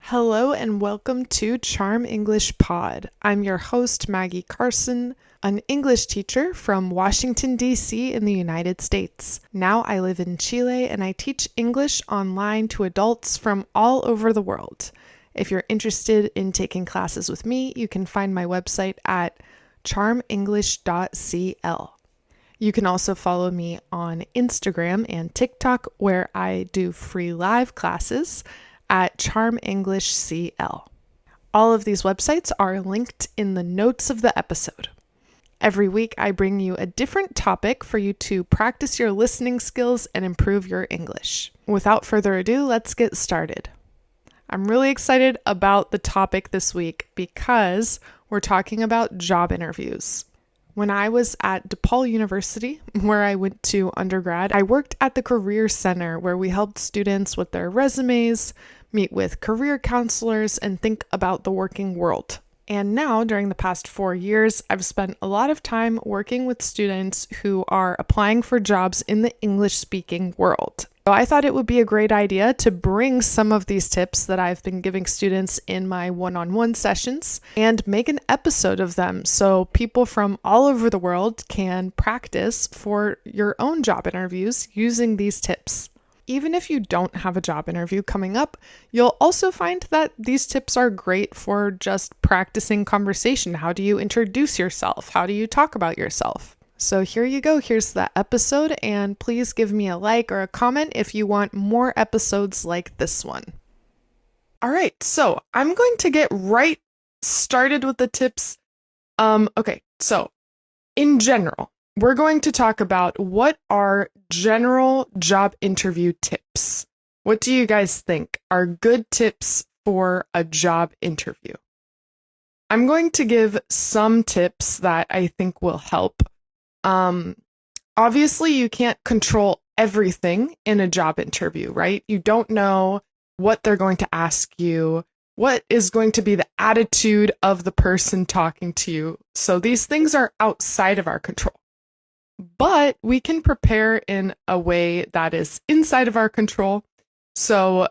Hello and welcome to Charm English Pod. I'm your host, Maggie Carson, an English teacher from Washington, D.C. in the United States. Now I live in Chile and I teach English online to adults from all over the world. If you're interested in taking classes with me, you can find my website at charmenglish.cl. You can also follow me on Instagram and TikTok, where I do free live classes at charmenglish.cl. All of these websites are linked in the notes of the episode. Every week, I bring you a different topic for you to practice your listening skills and improve your English. Without further ado, let's get started. I'm really excited about the topic this week because we're talking about job interviews. When I was at DePaul University, where I went to undergrad, I worked at the Career Center where we helped students with their resumes, meet with career counselors, and think about the working world. And now, during the past 4 years, I've spent a lot of time working with students who are applying for jobs in the English-speaking world. So I thought it would be a great idea to bring some of these tips that I've been giving students in my one-on-one sessions and make an episode of them so people from all over the world can practice for your own job interviews using these tips. Even if you don't have a job interview coming up, you'll also find that these tips are great for just practicing conversation. How do you introduce yourself? How do you talk about yourself? So here you go. Here's the episode, and please give me a like or a comment if you want more episodes like this one. All right, so I'm going to get right started with the tips. Okay, so in general, we're going to talk about what are general job interview tips. What do you guys think are good tips for a job interview? I'm going to give some tips that I think will help. Obviously, you can't control everything in a job interview, right? You don't know what they're going to ask you, what is going to be the attitude of the person talking to you. So these things are outside of our control. But we can prepare in a way that is inside of our control. So,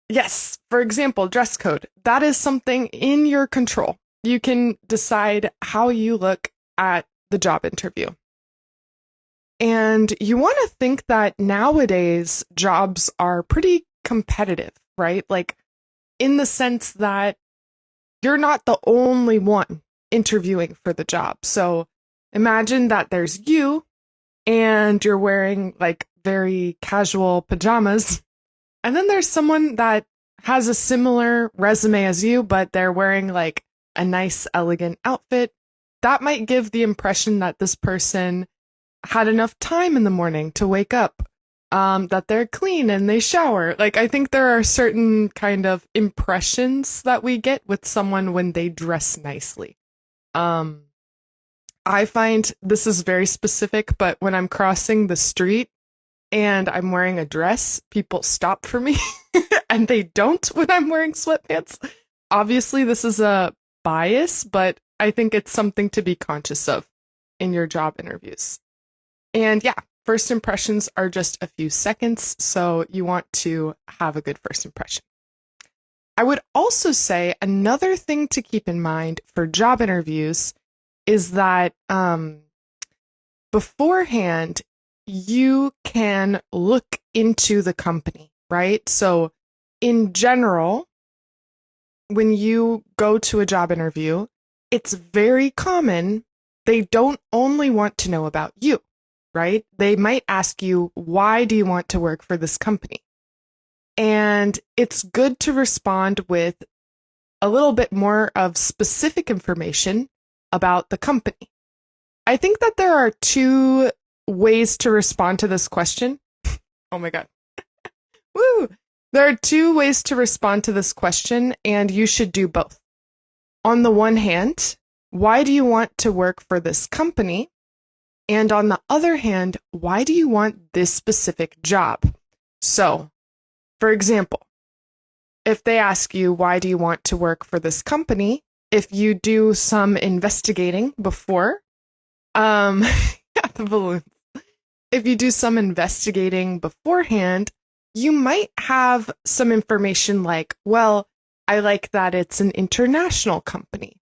yes, for example, dress code. That is something in your control. You can decide how you look at the job interview. And you want to think that nowadays jobs are pretty competitive, right? Like in the sense that you're not the only one interviewing for the job. So imagine that there's you and you're wearing like very casual pajamas. And then there's someone that has a similar resume as you, but they're wearing like a nice, elegant outfit. That might give the impression that this person had enough time in the morning to wake up, that they're clean and they shower. Like, I think there are certain kind of impressions that we get with someone when they dress nicely. I find this is very specific, but when I'm crossing the street and I'm wearing a dress, people stop for me and they don't when I'm wearing sweatpants. Obviously, this is a bias, but I think it's something to be conscious of in your job interviews. And yeah, first impressions are just a few seconds, so you want to have a good first impression. I would also say another thing to keep in mind for job interviews is that beforehand, you can look into the company, right? So in general, when you go to a job interview, it's very common they don't only want to know about you, right? They might ask you, why do you want to work for this company? And it's good to respond with a little bit more of specific information about the company. I think that there are two ways to respond to this question. Oh my God. Woo! There are two ways to respond to this question, and you should do both. On the one hand, why do you want to work for this company? And on the other hand, why do you want this specific job? So, for example, if they ask you, why do you want to work for this company? If you do some investigating before, yeah, the balloons. If you do some investigating beforehand, you might have some information like, well, I like that it's an international company.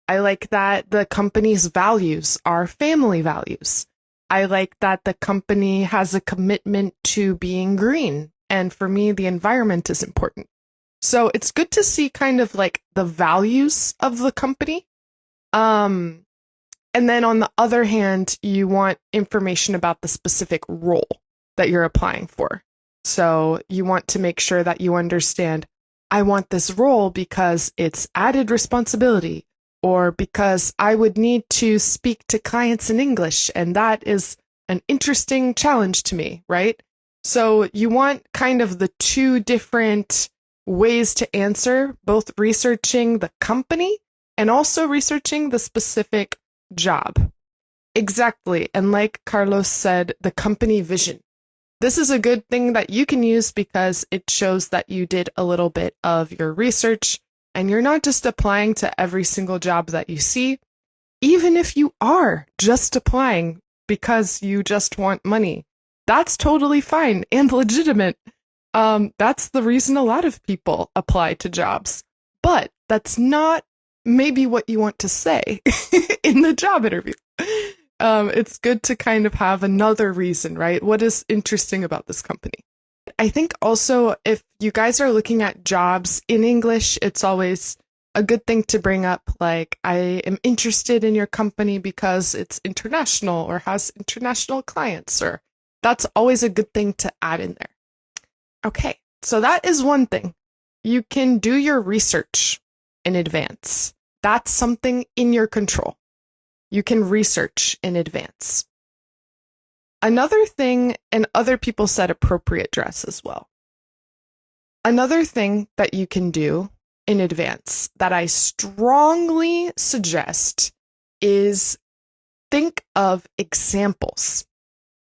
I like that the company's values are family values. I like that the company has a commitment to being green. And for me, the environment is important. So it's good to see kind of like the values of the company. And then on the other hand, you want information about the specific role that you're applying for. So you want to make sure that you understand, I want this role because it's added responsibility, or because I would need to speak to clients in English, and that is an interesting challenge to me, right? So you want kind of the two different ways to answer, both researching the company and also researching the specific job. Exactly. And like Carlos said, the company vision. This is a good thing that you can use because it shows that you did a little bit of your research and you're not just applying to every single job that you see. Even if you are just applying because you just want money, that's totally fine and legitimate. That's the reason a lot of people apply to jobs. But that's not maybe what you want to say in the job interview. It's good to kind of have another reason, right? What is interesting about this company? I think also if you guys are looking at jobs in English, it's always a good thing to bring up, like, I am interested in your company because it's international or has international clients, or that's always a good thing to add in there. Okay, so that is one thing. You can do your research in advance. That's something in your control. You can research in advance. Another thing, and other people said appropriate dress as well. Another thing that you can do in advance that I strongly suggest is think of examples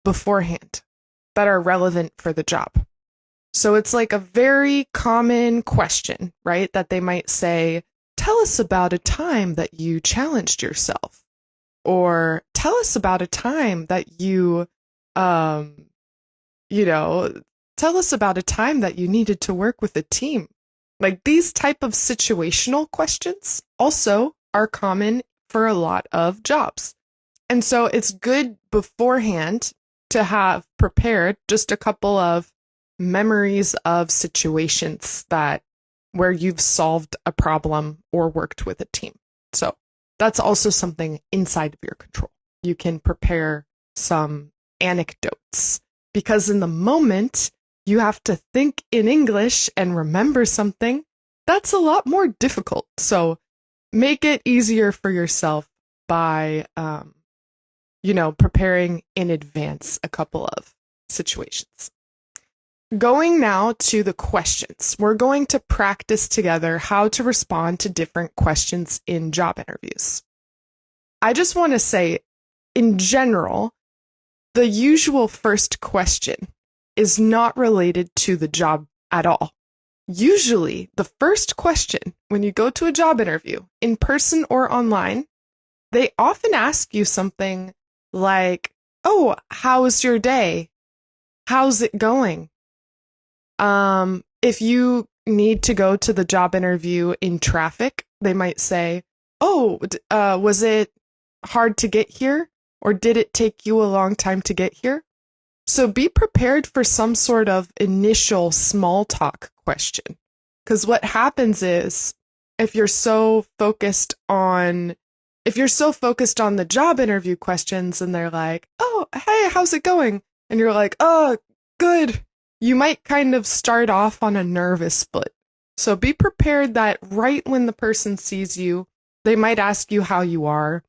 beforehand that are relevant for the job. So it's like a very common question, right? That they might say, tell us about a time that you challenged yourself. Or tell us about a time that you, tell us about a time that you needed to work with a team. Like these type of situational questions also are common for a lot of jobs. And so it's good beforehand to have prepared just a couple of memories of situations where you've solved a problem or worked with a team. So that's also something inside of your control. You can prepare some anecdotes because in the moment you have to think in English and remember something. That's a lot more difficult. So make it easier for yourself by, preparing in advance a couple of situations. Going now to the questions. We're going to practice together how to respond to different questions in job interviews. I just want to say, in general, the usual first question is not related to the job at all. Usually, the first question when you go to a job interview, in person or online, they often ask you something like, oh, how's your day? How's it going? If you need to go to the job interview in traffic, they might say, oh, was it hard to get here? Or did it take you a long time to get here? So be prepared for some sort of initial small talk question. Because what happens is, if you're so focused on the job interview questions and they're like, oh, hey, how's it going? And you're like, oh, good. You might kind of start off on a nervous foot. So be prepared that right when the person sees you, they might ask you how you are.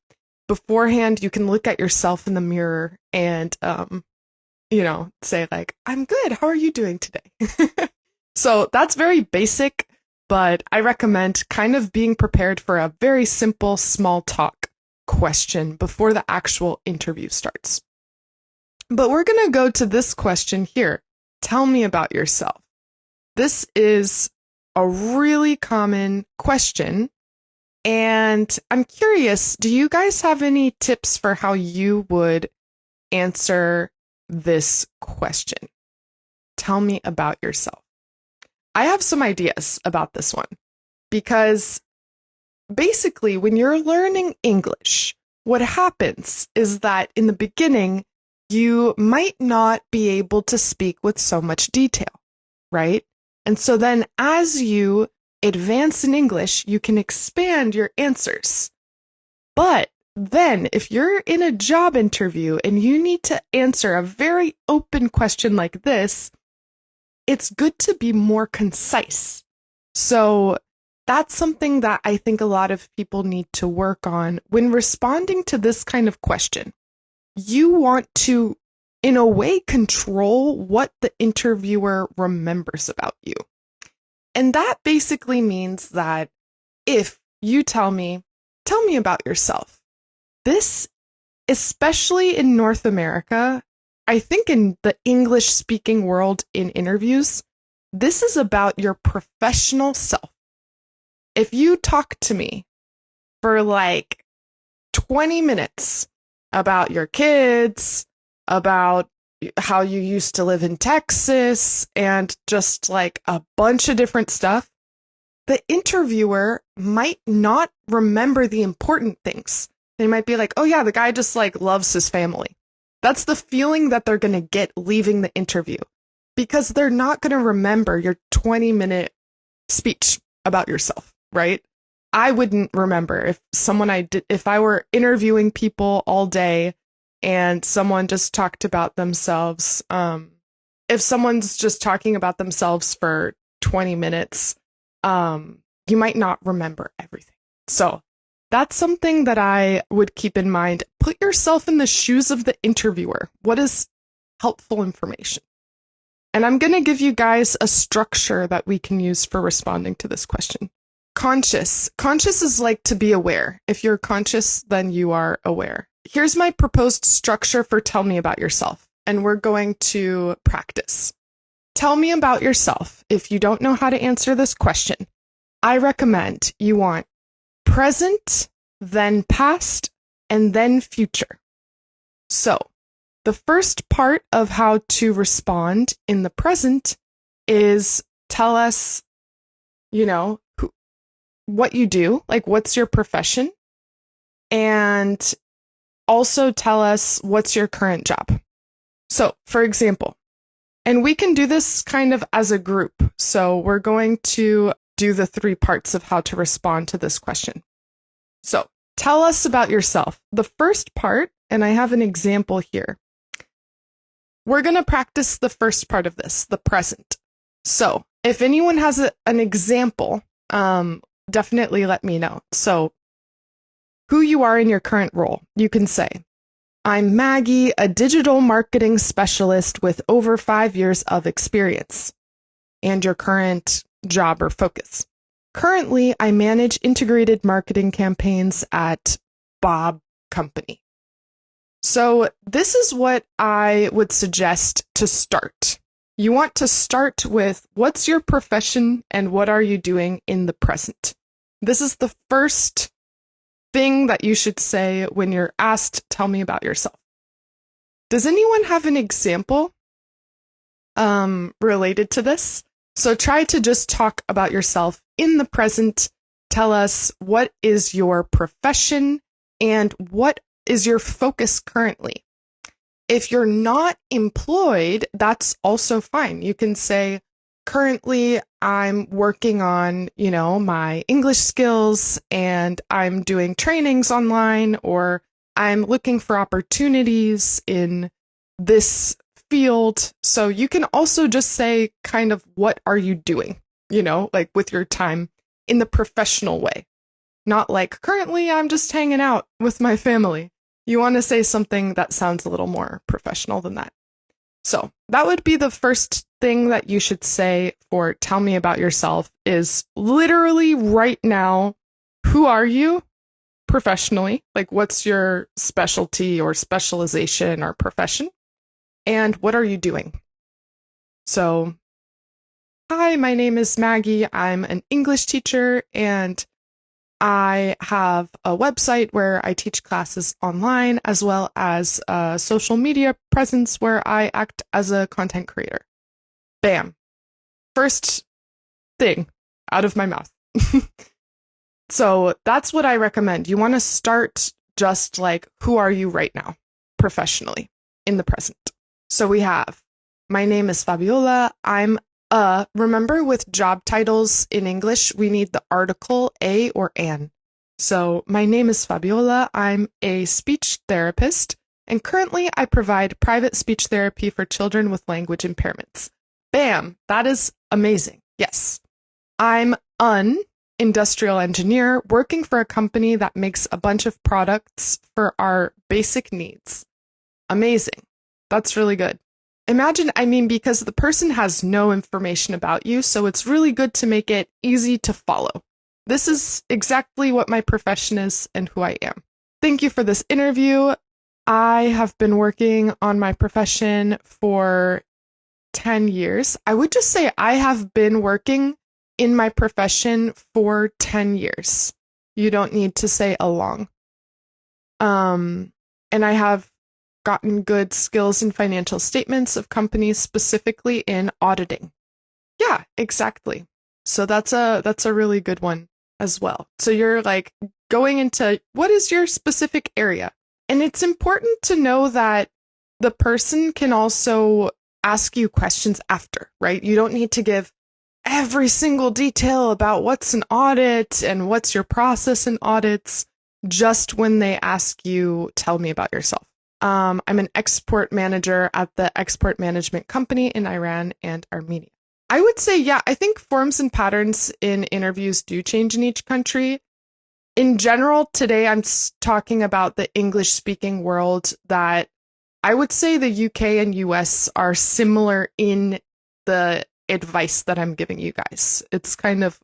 Beforehand, you can look at yourself in the mirror and, say like, I'm good. How are you doing today? So that's very basic, but I recommend kind of being prepared for a very simple small talk question before the actual interview starts. But we're going to go to this question here. Tell me about yourself. This is a really common question. And I'm curious, do you guys have any tips for how you would answer this question? tell me about yourself. I have some ideas about this one because basically when you're learning English, what happens is that in the beginning, you might not be able to speak with so much detail, right? And so then as you advance in English, you can expand your answers. But then if you're in a job interview and you need to answer a very open question like this, it's good to be more concise. So that's something that I think a lot of people need to work on when responding to this kind of question. You want to, in a way, control what the interviewer remembers about you. And that basically means that if you tell me about yourself, this, especially in North America, I think in the English-speaking world in interviews, this is about your professional self. If you talk to me for like 20 minutes about your kids, about how you used to live in Texas, and just like a bunch of different stuff, the interviewer might not remember the important things. They might be like, oh yeah, the guy just like loves his family. That's the feeling that they're going to get leaving the interview because they're not going to remember your 20-minute speech about yourself, right? I wouldn't remember if I were interviewing people all day and someone just talked about themselves. If someone's just talking about themselves for 20 minutes, you might not remember everything. So that's something that I would keep in mind. Put yourself in the shoes of the interviewer. What is helpful information? And I'm going to give you guys a structure that we can use for responding to this question. Conscious. Conscious is like to be aware. If you're conscious, then you are aware. Here's my proposed structure for tell me about yourself. And we're going to practice. Tell me about yourself. If you don't know how to answer this question, I recommend you want present, then past, and then future. So the first part of how to respond in the present is tell us, what you do, like what's your profession, and also tell us what's your current job. So, for example, and we can do this kind of as a group. So we're going to do the 3 parts of how to respond to this question. So tell us about yourself. The first part, and I have an example here. We're going to practice the first part of this, the present. So if anyone has an example, definitely let me know. So who you are in your current role, you can say, I'm Maggie, a digital marketing specialist with over 5 years of experience, and your current job or focus. Currently, I manage integrated marketing campaigns at Bob Company. So this is what I would suggest to start. You want to start with what's your profession and what are you doing in the present? This is the first thing that you should say when you're asked, tell me about yourself. Does anyone have an example related to this? So try to just talk about yourself in the present. Tell us what is your profession and what is your focus currently. If you're not employed, that's also fine. You can say, currently I'm working on, my English skills and I'm doing trainings online, or I'm looking for opportunities in this field. So you can also just say kind of what are you doing, like with your time in the professional way. Not like currently I'm just hanging out with my family. You want to say something that sounds a little more professional than that. So that would be the first thing that you should say for tell me about yourself is literally right now, who are you professionally? Like what's your specialty or specialization or profession? And what are you doing? So, hi, my name is Maggie. I'm an English teacher and I have a website where I teach classes online, as well as a social media presence where I act as a content creator. Bam. First thing out of my mouth. So that's what I recommend. You want to start just like, who are you right now, professionally, in the present? So we have, my name is Fabiola. I'm remember with job titles in English, we need the article a or an. So my name is Fabiola. I'm a speech therapist, and currently I provide private speech therapy for children with language impairments. Bam! That is amazing. Yes. I'm an industrial engineer working for a company that makes a bunch of products for our basic needs. Amazing. That's really good. Imagine, because the person has no information about you, so it's really good to make it easy to follow. This is exactly what my profession is and who I am. Thank you for this interview. I have been working on my profession for 10 years. I would just say I have been working in my profession for 10 years. You don't need to say a long. And I have gotten good skills in financial statements of companies, specifically in auditing. Yeah, exactly. So that's a really good one as well. So you're like going into what is your specific area? And it's important to know that the person can also ask you questions after, right? You don't need to give every single detail about what's an audit and what's your process in audits just when they ask you, tell me about yourself. I'm an export manager at the export management company in Iran and Armenia. I would say, yeah, I think forms and patterns in interviews do change in each country. In general, today I'm talking about the English-speaking world, that I would say the UK and US are similar in the advice that I'm giving you guys. It's kind of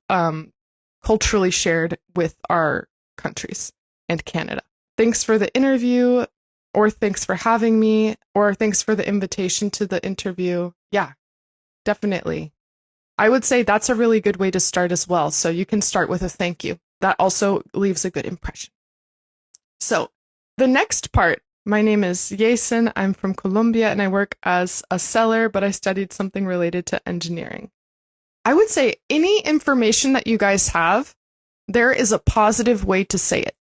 culturally shared with our countries and Canada. Thanks for the interview, or thanks for having me, or thanks for the invitation to the interview. Yeah, definitely. I would say that's a really good way to start as well. So you can start with a thank you. That also leaves a good impression. So the next part, my name is Jason. I'm from Colombia and I work as a seller, but I studied something related to engineering. I would say any information that you guys have, there is a positive way to say it.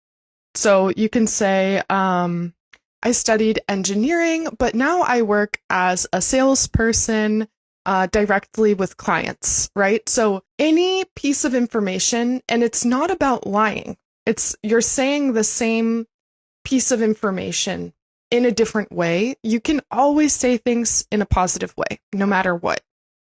So you can say, I studied engineering, but now I work as a salesperson directly with clients, right? So any piece of information, and it's not about lying. You're saying the same piece of information in a different way. You can always say things in a positive way, no matter what.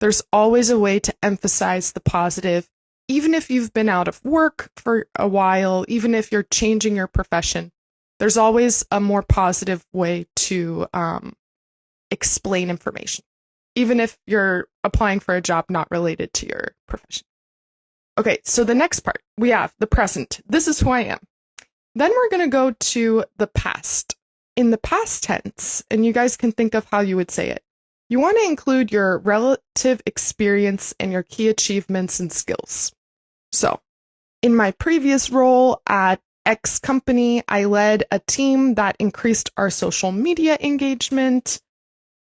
There's always a way to emphasize the positive, even if you've been out of work for a while, even if you're changing your profession. There's always a more positive way to explain information, even if you're applying for a job not related to your profession. Okay, so the next part, we have the present. This is who I am. Then we're going to go to the past. In the past tense, and you guys can think of how you would say it, you want to include your relative experience and your key achievements and skills. So, in my previous role at X company, I led a team that increased our social media engagement.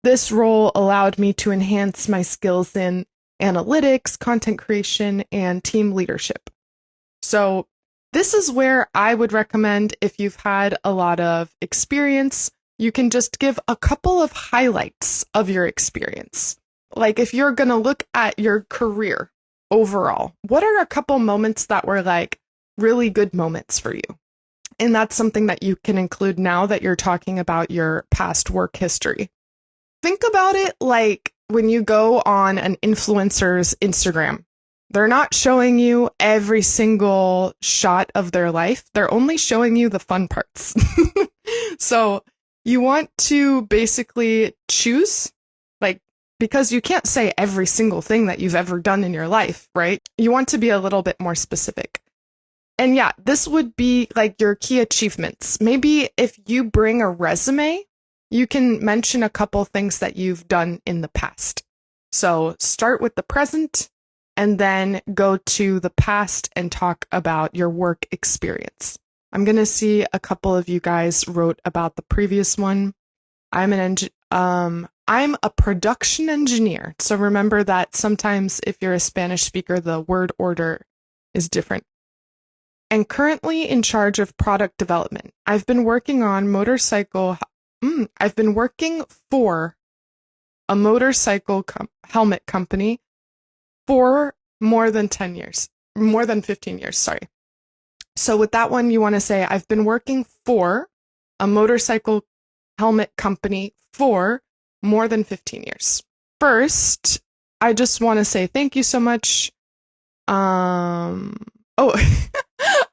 This role allowed me to enhance my skills in analytics, content creation, and team leadership. So this is where I would recommend, if you've had a lot of experience, you can just give a couple of highlights of your experience. Like if you're going to look at your career overall, what are a couple moments that were like really good moments for you? And that's something that you can include now that you're talking about your past work history. Think about it like when you go on an influencer's Instagram. They're not showing you every single shot of their life. They're only showing you the fun parts. So you want to basically choose, because you can't say every single thing that you've ever done in your life, right? You want to be a little bit more specific. And yeah, this would be like your key achievements. Maybe if you bring a resume, you can mention a couple things that you've done in the past. So start with the present and then go to the past and talk about your work experience. I'm going to see a couple of you guys wrote about the previous one. I I'm a production engineer. So remember that sometimes if you're a Spanish speaker, the word order is different. And currently in charge of product development. I've been working for a motorcycle helmet company for more than 10 years, more than 15 years, sorry. So with that one, you want to say, I've been working for a motorcycle helmet company for more than 15 years. First, I just want to say thank you so much. I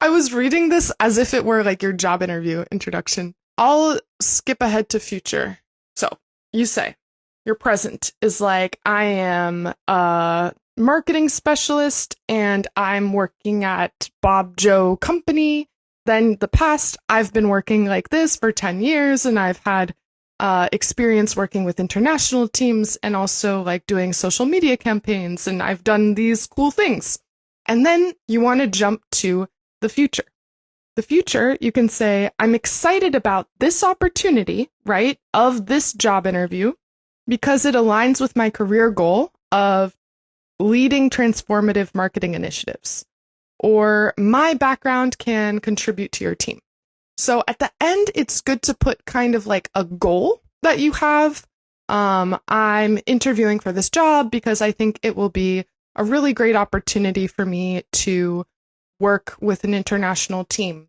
was reading this as if it were like your job interview introduction. I'll skip ahead to future. So you say, your present is like, I am a marketing specialist and I'm working at Bob Joe Company. Then the past, I've been working like this for 10 years and I've had experience working with international teams and also like doing social media campaigns and I've done these cool things. And then you want to jump to the future. The future, you can say, I'm excited about this opportunity, right, of this job interview because it aligns with my career goal of leading transformative marketing initiatives, or my background can contribute to your team. So at the end, it's good to put kind of like a goal that you have. I'm interviewing for this job because I think it will be a really great opportunity for me to work with an international team,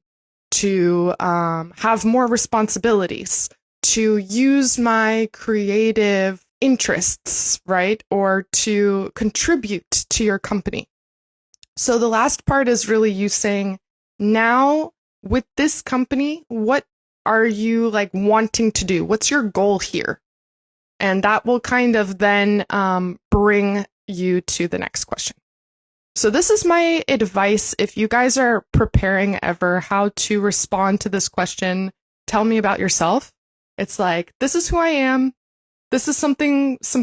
to have more responsibilities, to use my creative interests, right? Or to contribute to your company. So the last part is really you saying, now with this company, what are you like wanting to do? What's your goal here? And that will kind of then bring you to the next question. So this is my advice. If you guys are preparing ever how to respond to this question, tell me about yourself. It's like, this is who I am. This is some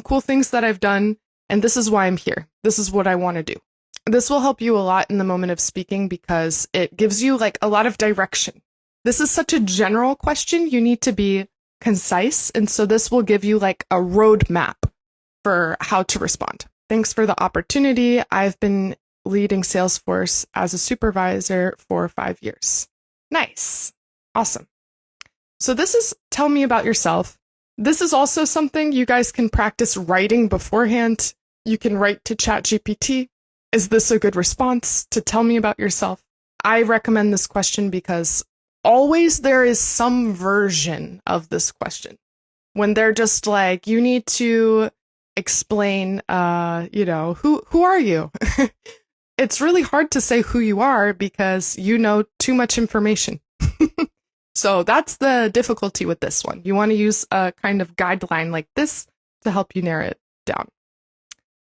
cool things that I've done. And this is why I'm here. This is what I want to do. This will help you a lot in the moment of speaking because it gives you like a lot of direction. This is such a general question. You need to be concise. And so this will give you like a roadmap for how to respond. Thanks for the opportunity. I've been leading Salesforce as a supervisor for 5 years. Nice. Awesome. So this is tell me about yourself. This is also something you guys can practice writing beforehand. You can write to ChatGPT. Is this a good response to tell me about yourself? I recommend this question because always there is some version of this question when they're just like, you need to explain, who are you? It's really hard to say who you are because you know too much information. So that's the difficulty with this one. You want to use a kind of guideline like this to help you narrow it down.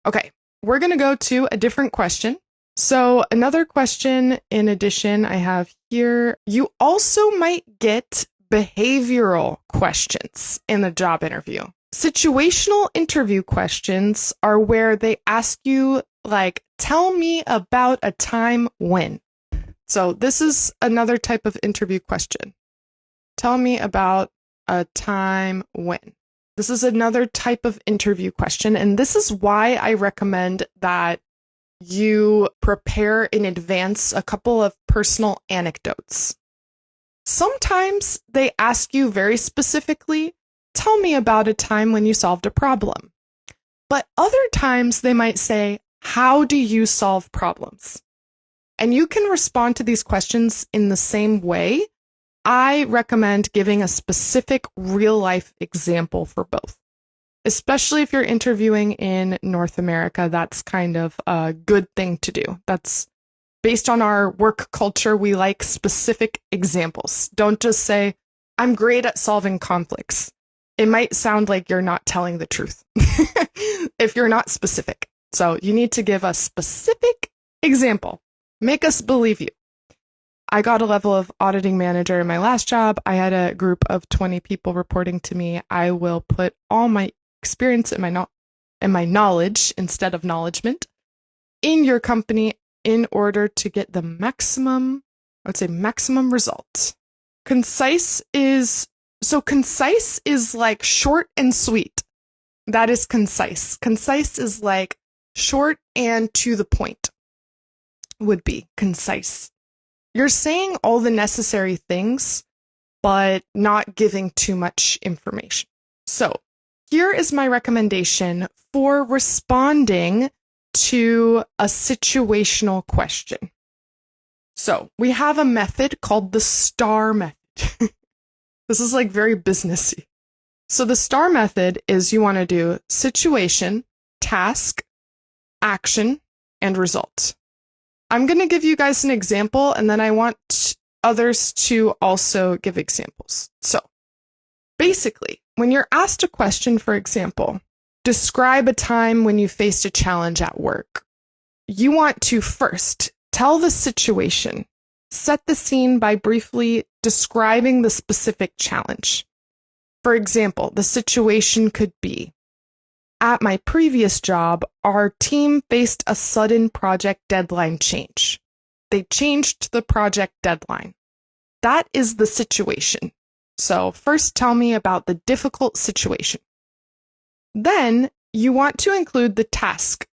Okay, we're going to go to a different question. So another question in addition I have here, you also might get behavioral questions in the job interview. Situational interview questions are where they ask you, like, tell me about a time when. So this is another type of interview question. Tell me about a time when. This is another type of interview question, and this is why I recommend that you prepare in advance a couple of personal anecdotes. Sometimes they ask you very specifically, tell me about a time when you solved a problem. But other times they might say, how do you solve problems? And you can respond to these questions in the same way. I recommend giving a specific real-life example for both, especially if you're interviewing in North America. That's kind of a good thing to do. That's based on our work culture. We like specific examples. Don't just say, I'm great at solving conflicts. It might sound like you're not telling the truth if you're not specific. So you need to give a specific example. Make us believe you. I got a level of auditing manager in my last job. I had a group of 20 people reporting to me. I will put all my experience and my knowledge instead of knowledgement in your company in order to get the maximum result. Concise is like short and sweet. That is concise. Concise is like short and to the point would be concise. You're saying all the necessary things, but not giving too much information. So here is my recommendation for responding to a situational question. So we have a method called the S.T.A.R method. This is like very businessy. So the S.T.A.R method is you want to do situation, task, action, and result. I'm going to give you guys an example, and then I want others to also give examples. So basically, when you're asked a question, for example, describe a time when you faced a challenge at work, you want to first tell the situation, set the scene by briefly describing the specific challenge. For example, the situation could be, at my previous job, our team faced a sudden project deadline change. They changed the project deadline. That is the situation. So first tell me about the difficult situation. Then you want to include the task.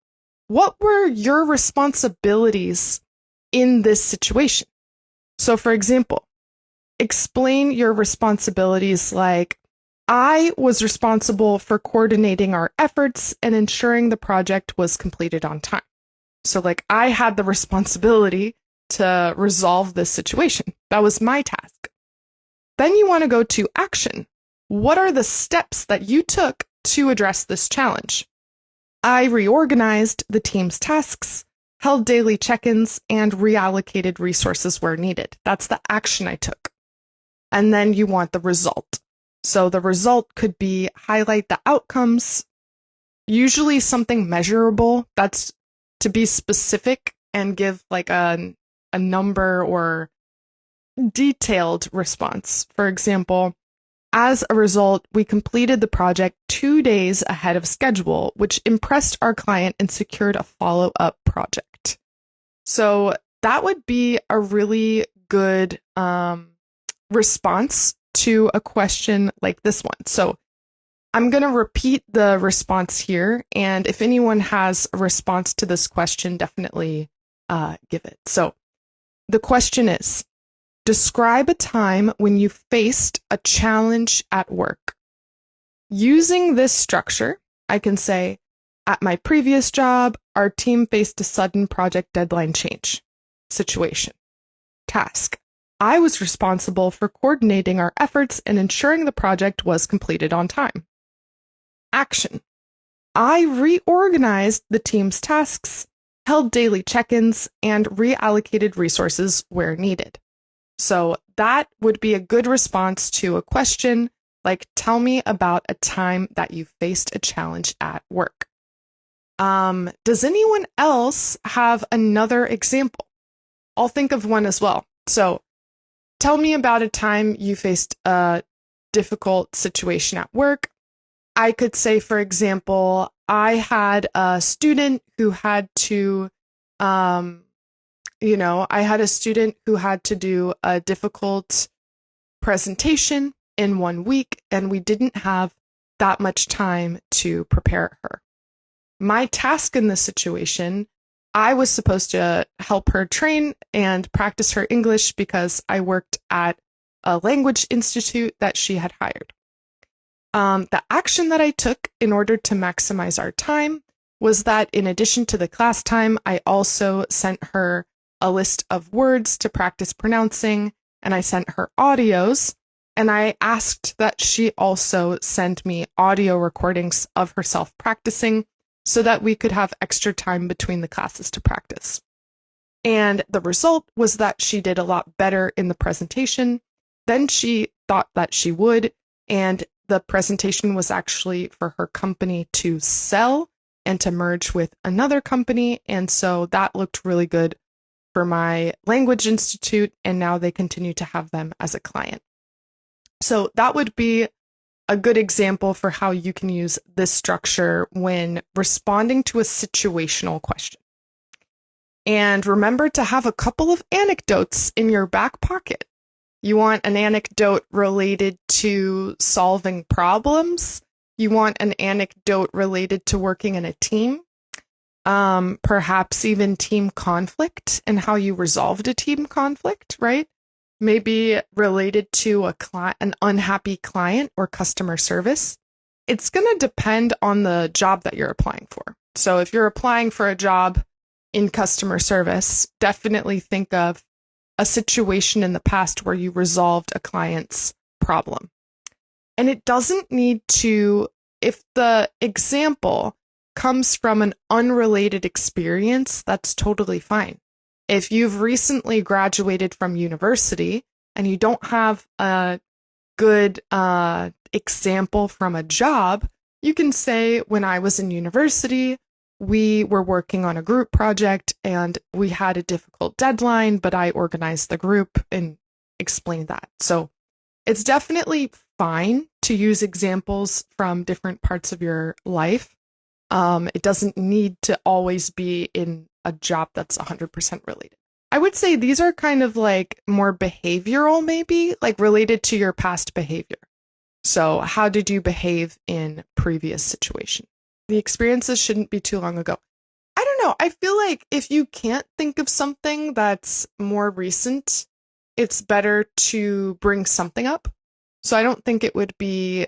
What were your responsibilities in this situation? So for example, explain your responsibilities like, I was responsible for coordinating our efforts and ensuring the project was completed on time. So like I had the responsibility to resolve this situation. That was my task. Then you want to go to action. What are the steps that you took to address this challenge? I reorganized the team's tasks, held daily check-ins, and reallocated resources where needed. That's the action I took. And then you want the result. So the result could be highlight the outcomes, usually something measurable. That's to be specific and give like a number or detailed response. For example, as a result, we completed the project 2 days ahead of schedule, which impressed our client and secured a follow-up project. So that would be a really good response to a question like this one. So I'm going to repeat the response here. And if anyone has a response to this question, definitely give it. So the question is, describe a time when you faced a challenge at work. Using this structure, I can say, at my previous job, our team faced a sudden project deadline change. Situation. Task. I was responsible for coordinating our efforts and ensuring the project was completed on time. Action. I reorganized the team's tasks, held daily check-ins, and reallocated resources where needed. So that would be a good response to a question like, tell me about a time that you faced a challenge at work. Does anyone else have another example? I'll think of one as well. So tell me about a time you faced a difficult situation at work. I could say, for example, I had a student who had to, I had a student who had to do a difficult presentation in 1 week, and we didn't have that much time to prepare her. My task in this situation, I was supposed to help her train and practice her English because I worked at a language institute that she had hired. The action that I took in order to maximize our time was that in addition to the class time, I also sent her a list of words to practice pronouncing, and I sent her audios, and I asked that she also send me audio recordings of herself practicing so that we could have extra time between the classes to practice. And the result was that she did a lot better in the presentation than she thought that she would, and the presentation was actually for her company to sell and to merge with another company, and so that looked really good for my language institute, and now they continue to have them as a client. So that would be a good example for how you can use this structure when responding to a situational question. And remember to have a couple of anecdotes in your back pocket. You want an anecdote related to solving problems? You want an anecdote related to working in a team, perhaps even team conflict and how you resolved a team conflict, right? Maybe related to an unhappy client or customer service. It's going to depend on the job that you're applying for. So if you're applying for a job in customer service, definitely think of a situation in the past where you resolved a client's problem. And it doesn't need to, if the example comes from an unrelated experience, that's totally fine. If you've recently graduated from university and you don't have a good example from a job, you can say, when I was in university, we were working on a group project and we had a difficult deadline, but I organized the group and explained that. So it's definitely fine to use examples from different parts of your life. It doesn't need to always be in a job that's 100% related. I would say these are kind of like more behavioral, maybe, like related to your past behavior. So how did you behave in previous situation? The experiences shouldn't be too long ago. I don't know. I feel like if you can't think of something that's more recent, it's better to bring something up. So I don't think it would be,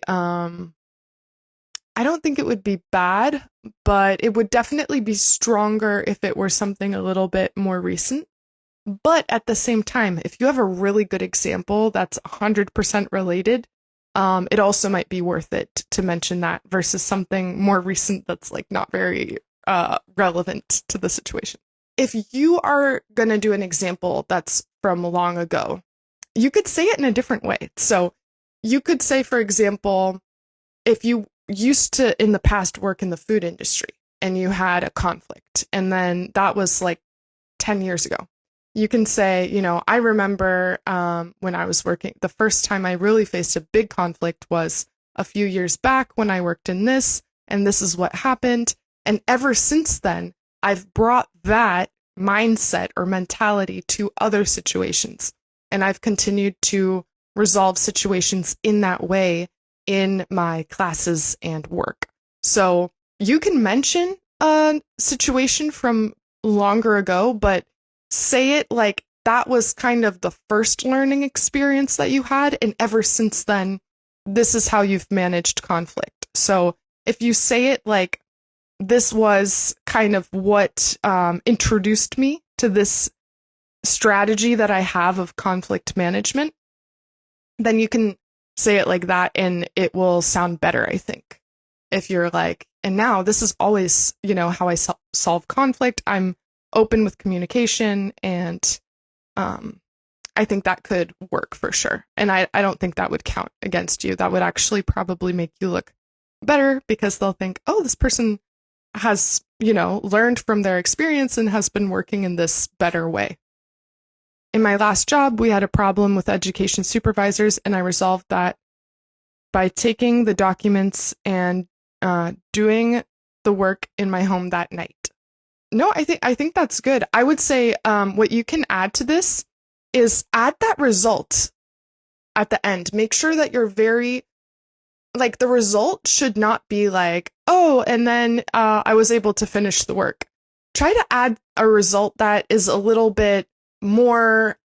bad, but it would definitely be stronger if it were something a little bit more recent. But at the same time, if you have a really good example that's 100% related, it also might be worth it to mention that versus something more recent that's like not very relevant to the situation. If you are going to do an example that's from long ago, you could say it in a different way. So you could say, for example, if you used to in the past work in the food industry and you had a conflict and then that was like 10 years ago, you can say, I remember when I was working, the first time I really faced a big conflict was a few years back when I worked in this, and this is what happened. And ever since then, I've brought that mindset or mentality to other situations. And I've continued to resolve situations in that way in my classes and work. So you can mention a situation from longer ago, but say it like that was kind of the first learning experience that you had, and ever since then, this is how you've managed conflict. So if you say it like this was kind of what introduced me to this strategy that I have of conflict management, then you can say it like that and it will sound better, I think. If you're like, and now this is always, how I solve conflict. I'm open with communication, and I think that could work for sure. And I don't think that would count against you. That would actually probably make you look better because they'll think, oh, this person has, learned from their experience and has been working in this better way. In my last job, we had a problem with education supervisors, and I resolved that by taking the documents and doing the work in my home that night. No, I think that's good. I would say what you can add to this is add that result at the end. Make sure that you're very, like, the result should not be like, oh, and then I was able to finish the work. Try to add a result that is a little bit more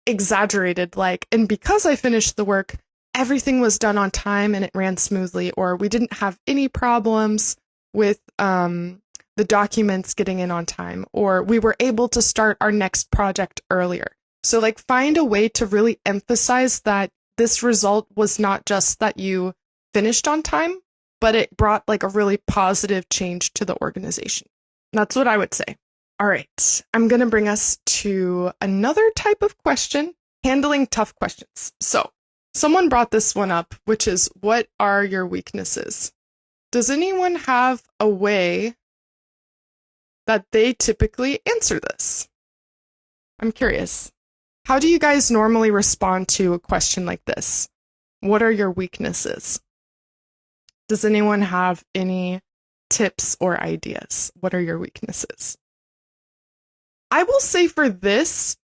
exaggerated, like, and because I finished the work, everything was done on time and it ran smoothly, or we didn't have any problems with the documents getting in on time, or we were able to start our next project earlier. So like find a way to really emphasize that this result was not just that you finished on time, but it brought like a really positive change to the organization. That's what I would say. All right, I'm going to bring us to another type of question, handling tough questions. So someone brought this one up, which is, what are your weaknesses? Does anyone have a way that they typically answer this? I'm curious. How do you guys normally respond to a question like this? What are your weaknesses? Does anyone have any tips or ideas? What are your weaknesses? I will say for this,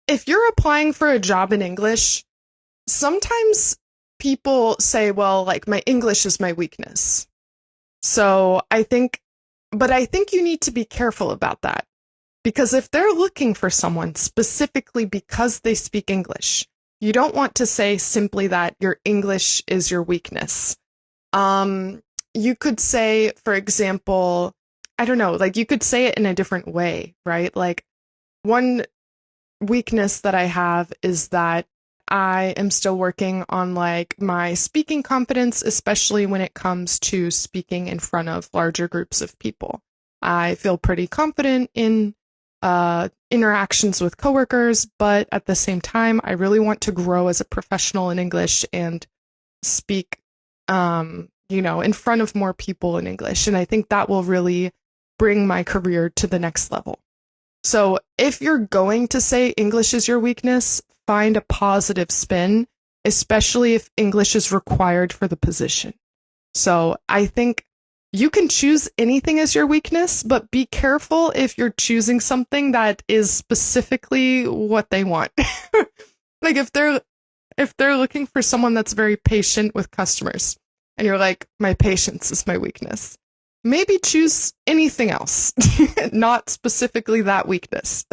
if you're applying for a job in English, sometimes people say, well, like my English is my weakness. So I think you need to be careful about that. Because if they're looking for someone specifically because they speak English, you don't want to say simply that your English is your weakness. You could say, for example, I don't know, like you could say it in a different way, right? Like one weakness that I have is that I am still working on like my speaking competence, especially when it comes to speaking in front of larger groups of people. I feel pretty confident in interactions with coworkers, but at the same time, I really want to grow as a professional in English and speak, in front of more people in English. And I think that will really bring my career to the next level. So if you're going to say English is your weakness, find a positive spin, especially if English is required for the position. So I think you can choose anything as your weakness, but be careful if you're choosing something that is specifically what they want. Like if they're looking for someone that's very patient with customers and you're like, my patience is my weakness, maybe choose anything else, not specifically that weakness,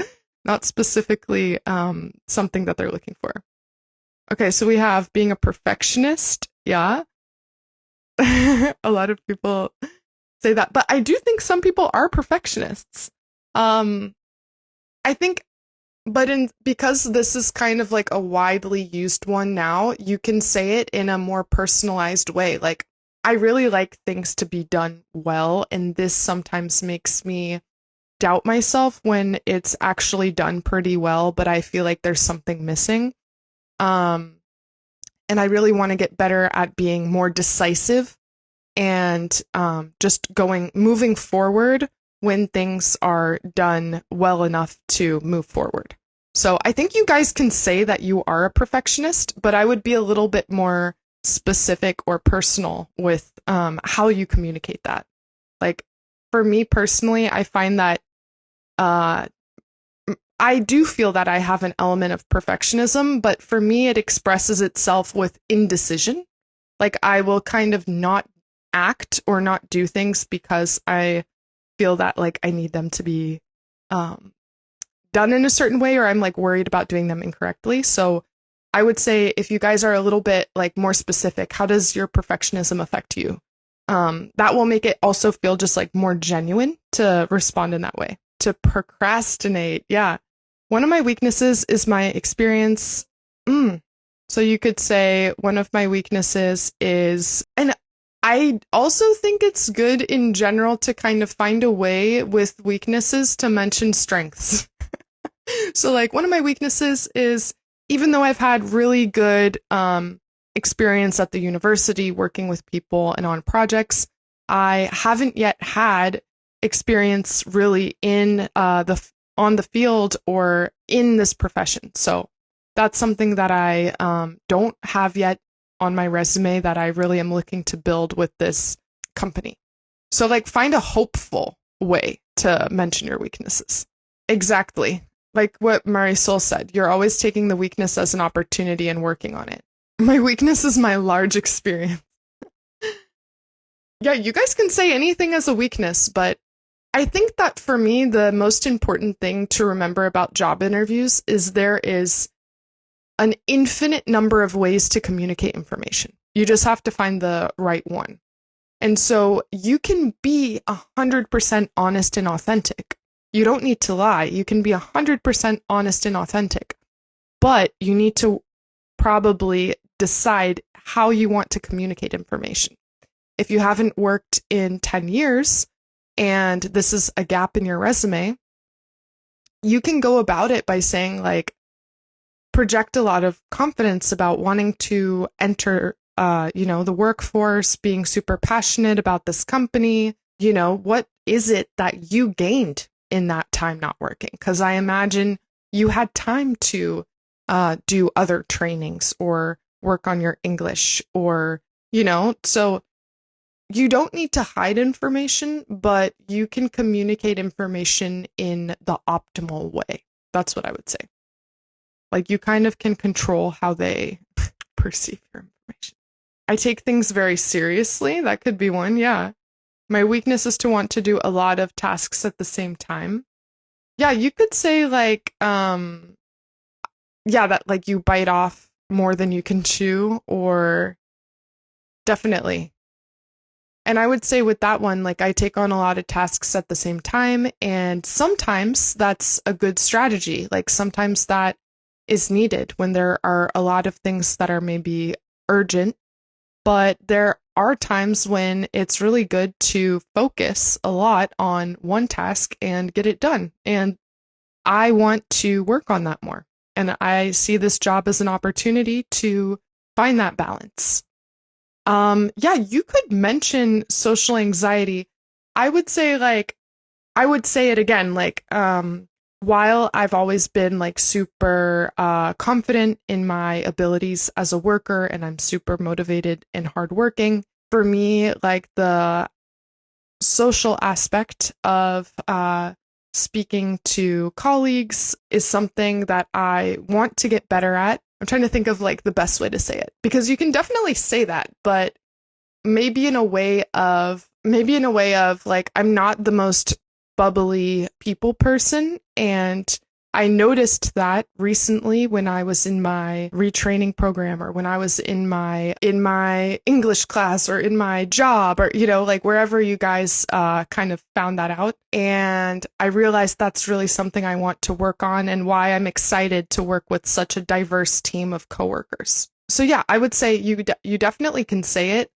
not specifically something that they're looking for. Okay, so we have being a perfectionist. Yeah. A lot of people say that, but I do think some people are perfectionists. I think, because this is kind of like a widely used one now, you can say it in a more personalized way. Like, I really like things to be done well, and this sometimes makes me doubt myself when it's actually done pretty well, but I feel like there's something missing. And I really want to get better at being more decisive and just moving forward when things are done well enough to move forward. So I think you guys can say that you are a perfectionist, but I would be a little bit more specific or personal with how you communicate that. Like for me personally, I find that I do feel that I have an element of perfectionism, but for me, it expresses itself with indecision. Like I will kind of not act or not do things because I feel that like I need them to be done in a certain way, or I'm like worried about doing them incorrectly. So I would say if you guys are a little bit like more specific, how does your perfectionism affect you? That will make it also feel just like more genuine to respond in that way. To procrastinate. Yeah. One of my weaknesses is my experience. So you could say one of my weaknesses is, and I also think it's good in general to kind of find a way with weaknesses to mention strengths. So like one of my weaknesses is, even though I've had really good experience at the university working with people and on projects, I haven't yet had experience really in on the field or in this profession. So that's something that I don't have yet on my resume that I really am looking to build with this company. So like find a hopeful way to mention your weaknesses. Exactly. Like what Marisol said, you're always taking the weakness as an opportunity and working on it. My weakness is my large experience. Yeah, you guys can say anything as a weakness, but I think that for me, the most important thing to remember about job interviews is there is an infinite number of ways to communicate information. You just have to find the right one. And so you can be 100% honest and authentic. You don't need to lie. You can be 100% honest and authentic, but you need to probably decide how you want to communicate information. If you haven't worked in 10 years and this is a gap in your resume, you can go about it by saying like, project a lot of confidence about wanting to enter, the workforce, being super passionate about this company. What is it that you gained in that time not working? Because I imagine you had time to do other trainings or work on your English or, so you don't need to hide information, but you can communicate information in the optimal way. That's what I would say. Like you kind of can control how they perceive your information. I take things very seriously. That could be one. Yeah. My weakness is to want to do a lot of tasks at the same time. Yeah, you could say like, yeah, that like you bite off more than you can chew, or definitely. And I would say with that one, like I take on a lot of tasks at the same time, and sometimes that's a good strategy. Like sometimes that is needed when there are a lot of things that are maybe urgent, but there are times when it's really good to focus a lot on one task and get it done. And I want to work on that more. And I see this job as an opportunity to find that balance. Yeah, you could mention social anxiety. I would say like, I would say it again, like, while I've always been like super confident in my abilities as a worker and I'm super motivated and hardworking, for me, like the social aspect of speaking to colleagues is something that I want to get better at. I'm trying to think of like the best way to say it, because you can definitely say that, but maybe in a way of like, I'm not the most bubbly people person. And I noticed that recently when I was in my retraining program, or when I was in my English class, or in my job, or, you know, like wherever you guys kind of found that out. And I realized that's really something I want to work on, and why I'm excited to work with such a diverse team of coworkers. So yeah, I would say you definitely can say it,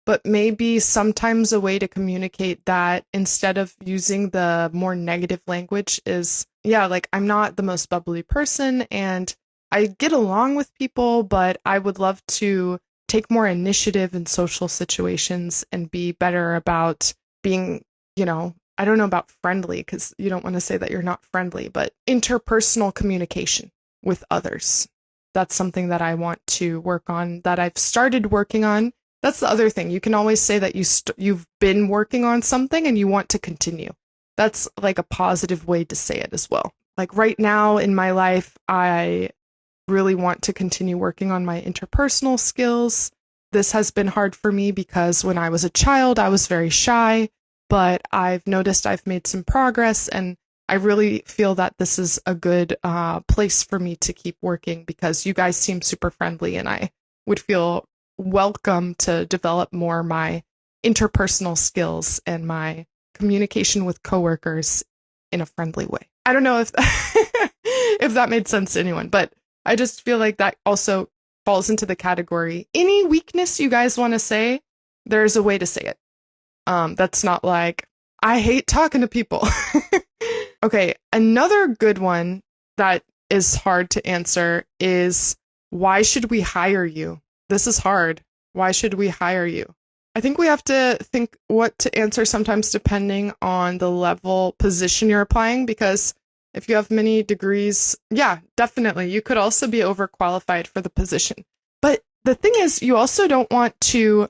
but maybe sometimes a way to communicate that instead of using the more negative language is, yeah, like I'm not the most bubbly person and I get along with people, but I would love to take more initiative in social situations and be better about being, you know, I don't know about friendly, because you don't want to say that you're not friendly, but interpersonal communication with others. That's something that I want to work on, that I've started working on. That's the other thing. You can always say that you've been working on something and you want to continue. That's like a positive way to say it as well. Like right now in my life, I really want to continue working on my interpersonal skills. This has been hard for me because when I was a child, I was very shy, but I've noticed I've made some progress, and I really feel that this is a good place for me to keep working, because you guys seem super friendly and I would feel welcome to develop more my interpersonal skills and my communication with coworkers in a friendly way. I don't know if if that made sense to anyone, but I just feel like that also falls into the category. Any weakness you guys want to say, there's a way to say it. That's not like, I hate talking to people. Okay, another good one that is hard to answer is, why should we hire you? This is hard. Why should we hire you? I think we have to think what to answer sometimes depending on the level position you're applying, because if you have many degrees, yeah, definitely. You could also be overqualified for the position. But the thing is, you also don't want to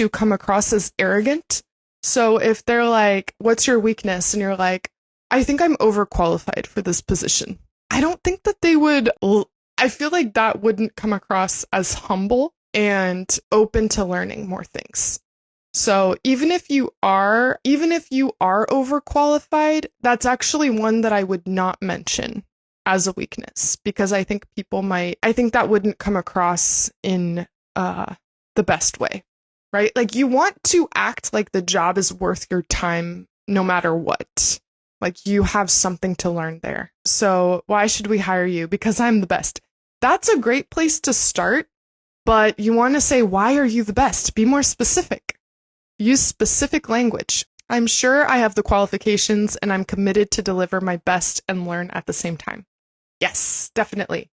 come across as arrogant. So if they're like, what's your weakness? And you're like, I think I'm overqualified for this position. I don't think that they would, I feel like that wouldn't come across as humble and open to learning more things. So even if you are overqualified, that's actually one that I would not mention as a weakness, because I think that wouldn't come across in the best way, right? Like you want to act like the job is worth your time no matter what. Like you have something to learn there. So why should we hire you? Because I'm the best. That's a great place to start, but you want to say, why are you the best? Be more specific. Use specific language. I'm sure I have the qualifications and I'm committed to deliver my best and learn at the same time. Yes, definitely.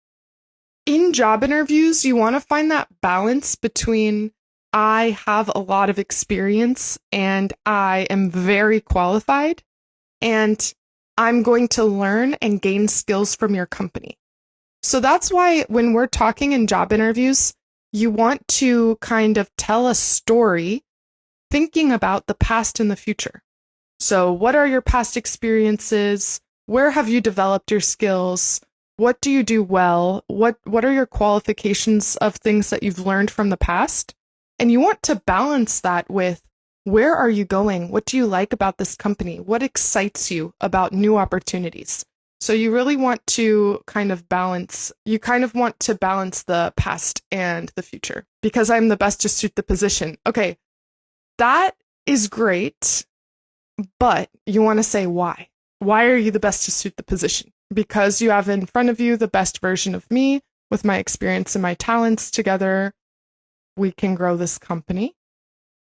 In job interviews, you want to find that balance between, I have a lot of experience and I am very qualified, and I'm going to learn and gain skills from your company. So that's why when we're talking in job interviews, you want to kind of tell a story thinking about the past and the future. So what are your past experiences? Where have you developed your skills? What do you do well? What are your qualifications of things that you've learned from the past? And you want to balance that with where are you going? What do you like about this company? What excites you about new opportunities? So you really want to kind of balance, you kind of want to balance the past and the future. Because I'm the best to suit the position. Okay, that is great, but you want to say why. Why are you the best to suit the position? Because you have in front of you the best version of me with my experience and my talents together. We can grow this company.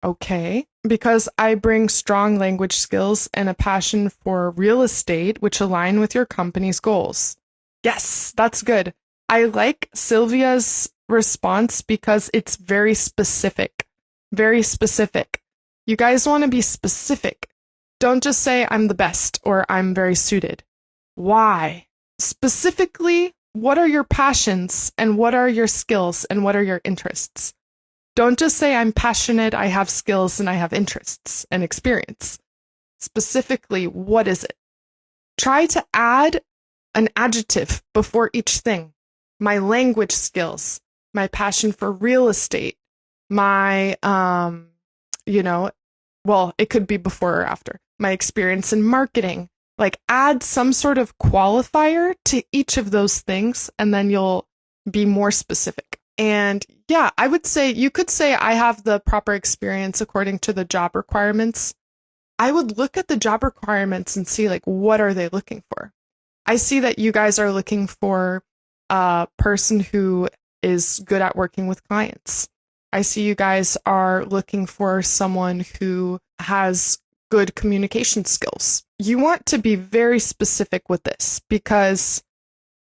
Okay. Because I bring strong language skills and a passion for real estate, which align with your company's goals. Yes, that's good. I like Sylvia's response because it's very specific. Very specific. You guys want to be specific. Don't just say I'm the best or I'm very suited. Why? Specifically, what are your passions and what are your skills and what are your interests? Don't just say I'm passionate, I have skills, and I have interests and experience. Specifically, what is it? Try to add an adjective before each thing. My language skills, my passion for real estate, my, it could be before or after. My experience in marketing. Like add some sort of qualifier to each of those things, and then you'll be more specific. And yeah, I would say you could say I have the proper experience according to the job requirements. I would look at the job requirements and see like what are they looking for. I see that you guys are looking for a person who is good at working with clients. I see you guys are looking for someone who has good communication skills. You want to be very specific with this because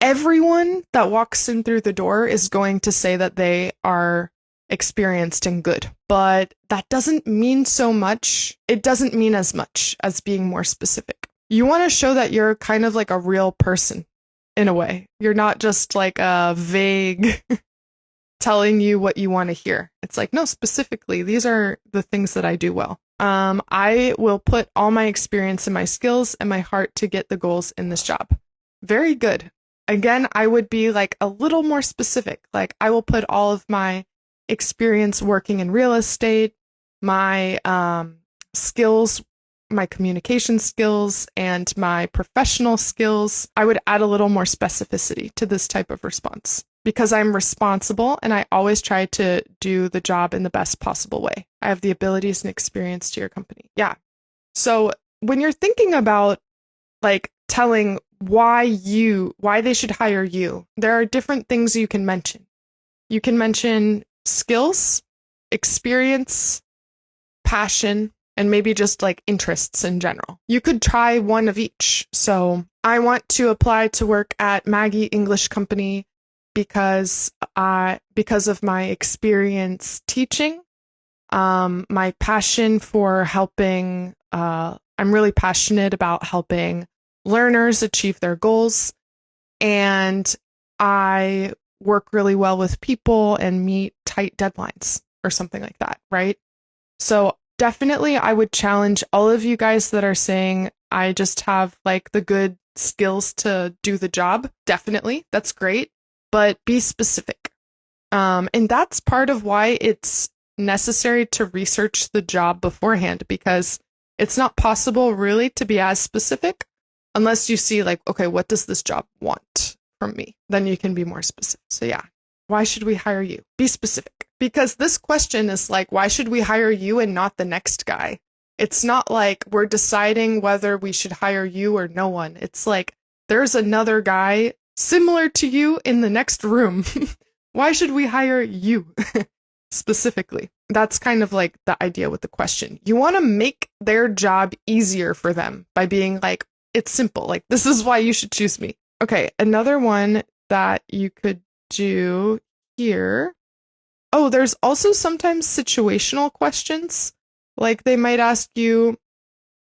everyone that walks in through the door is going to say that they are experienced and good, but that doesn't mean so much. It doesn't mean as much as being more specific. You want to show that you're kind of like a real person in a way. You're not just like a vague telling you what you want to hear. It's like, no, specifically, these are the things that I do well. I will put all my experience and my skills and my heart to get the goals in this job. Very good. Again, I would be like a little more specific. Like I will put all of my experience working in real estate, my skills, my communication skills, and my professional skills. I would add a little more specificity to this type of response because I'm responsible and I always try to do the job in the best possible way. I have the abilities and experience to your company. Yeah. So when you're thinking about like telling why they should hire you, there are different things you can mention. You can mention skills, experience, passion, and maybe just like interests in general. You could try one of each. So I want to apply to work at Maggie English Company because of my experience teaching, my passion for helping, I'm really passionate about helping learners achieve their goals, and I work really well with people and meet tight deadlines or something like that, right? So definitely I would challenge all of you guys that are saying I just have like the good skills to do the job. Definitely, that's great, but be specific. And that's part of why it's necessary to research the job beforehand, because it's not possible really to be as specific unless you see like, okay, what does this job want from me? Then you can be more specific. So yeah, why should we hire you? Be specific. Because this question is like, why should we hire you and not the next guy? It's not like we're deciding whether we should hire you or no one. It's like, there's another guy similar to you in the next room. Why should we hire you specifically? That's kind of like the idea with the question. You want to make their job easier for them by being like, it's simple. Like, this is why you should choose me. Okay, another one that you could do here. Oh, there's also sometimes situational questions. Like they might ask you,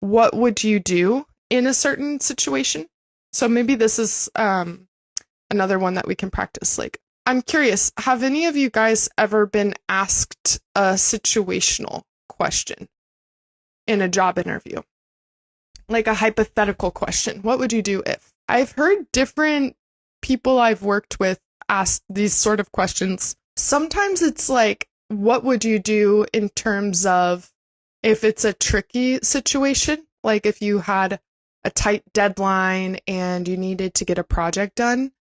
what would you do in a certain situation? So maybe this is another one that we can practice. Like, I'm curious, have any of you guys ever been asked a situational question in a job interview? Like a hypothetical question. What would you do if? I've heard different people I've worked with ask these sort of questions. Sometimes it's like, what would you do in terms of if it's a tricky situation? Like if you had a tight deadline and you needed to get a project done.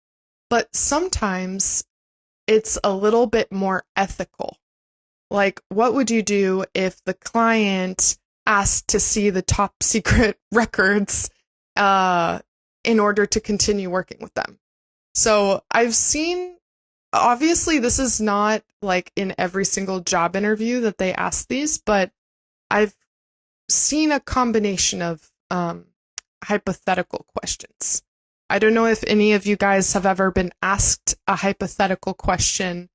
But sometimes it's a little bit more ethical. Like, what would you do if the client asked to see the top secret records in order to continue working with them? So I've seen, obviously this is not like in every single job interview that they ask these, but I've seen a combination of hypothetical questions. I don't know if any of you guys have ever been asked a hypothetical question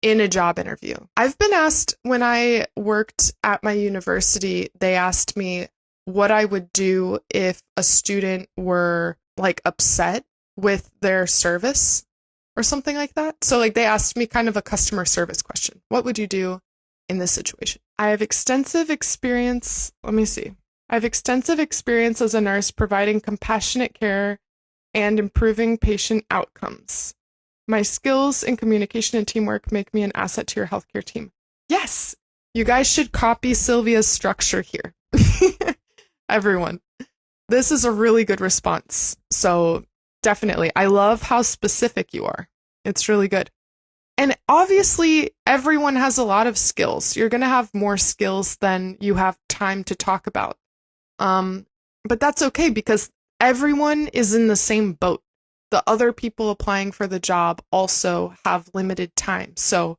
in a job interview. I've been asked when I worked at my university, they asked me what I would do if a student were like upset with their service or something like that. So like they asked me kind of a customer service question. What would you do in this situation? I have extensive experience. Let me see. I have extensive experience as a nurse providing compassionate care and improving patient outcomes. My skills in communication and teamwork make me an asset to your healthcare team. Yes, you guys should copy Sylvia's structure here. Everyone. This is a really good response. So definitely, I love how specific you are. It's really good. And obviously, everyone has a lot of skills. You're going to have more skills than you have time to talk about. But that's okay because everyone is in the same boat. The other people applying for the job also have limited time. So